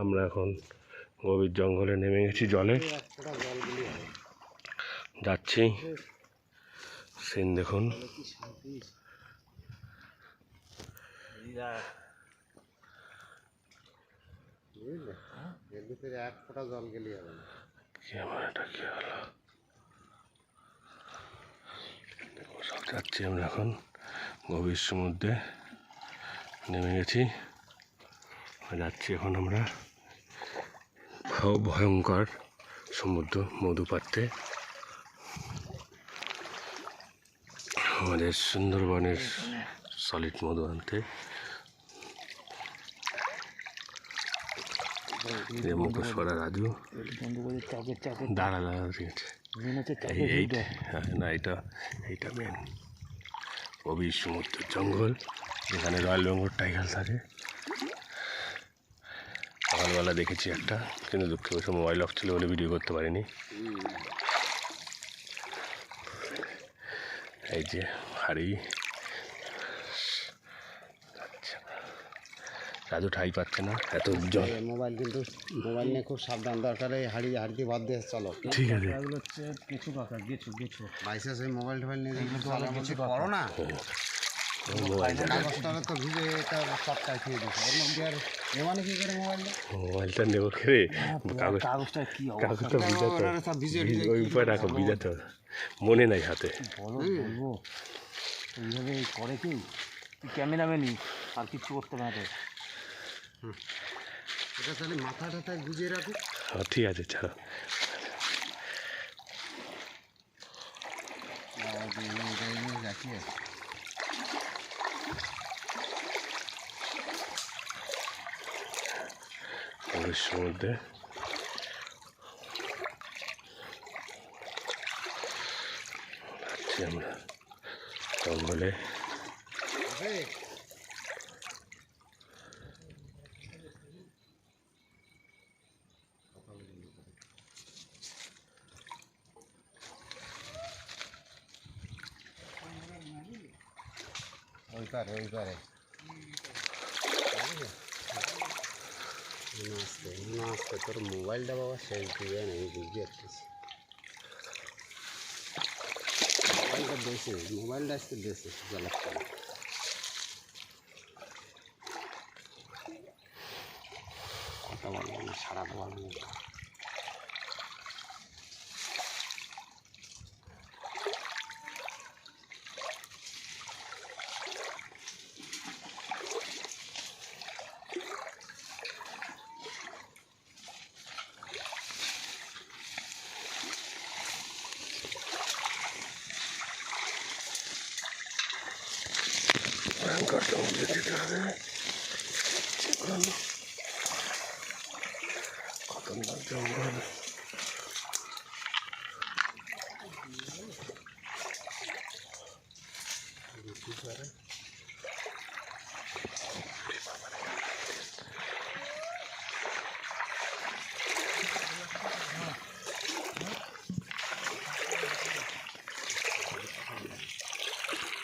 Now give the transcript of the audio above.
আমরা এখন গভীর জঙ্গলে নেমে গেছি, জলে যাচ্ছি। সিন দেখুন, এক ফোঁটা জল গেলে হবে না। ক্যামেরাটা কি হলো? যাচ্ছি আমরা এখন গভীর সমুদ্রে নেমে গেছি, যাচ্ছি এখন আমরা ভয়ঙ্কর সমুদ্র মধু পাত্রে, আমাদের সুন্দরবনের সলিড মধু আনতে। মুখোশ পরা রাজু দাঁড়া ঠিক আছে। না, এইটা মেন গভীর সমুদ্রের জঙ্গল, যেখানে রয়্যাল বেঙ্গল টাইগার থাকে। সকালবেলা দেখেছি একটা, কিন্তু দুঃখবশত মোবাইল অফ ছিল বলে ভিডিও করতে পারিনি। এই যে হাড়ি, রাজু ঠাই পাচ্ছে না, এত জল। মোবাইল কিন্তু মোবাইল নিয়ে খুব সাবধান দরকার। এই হাড়ি বাদ দিয়ে চলো, ঠিক আছে। হচ্ছে কিছু কথা গেছো বাইসা সেই মোবাইল নিয়ে কিছু করো না। কাগজটা তো ভিজে, এটা সবটাই খেয়ে দিচ্ছে। ওর মধ্যে আর নেওয়ানি কি করে মোবাইলটা নেবো করে কাগজটা কি কাগজটা ভিজাতে, ওই উপায় রাখো, ভিজাতে মনে নাই হাতে। বলবো এইভাবে করে কি ক্যামেরাম্যানই, আর কিছু করতে না। এটা তাহলে মাথাটা গুজিয়ে রাখো। হ্যাঁ ঠিক আছে, ছাড়ো। সমুদ্রে যাচ্ছি আমরা জঙ্গলে। ওই পারে আসতে তোর মোবাইলটা বাবা শেষ দিয়ে নেই, বুঝতে পারছিস। মোবাইলটা আসতে দেশে জলের তলে। কথা বলবো না, সারা বলবো না। খতরনাক জঙ্গল।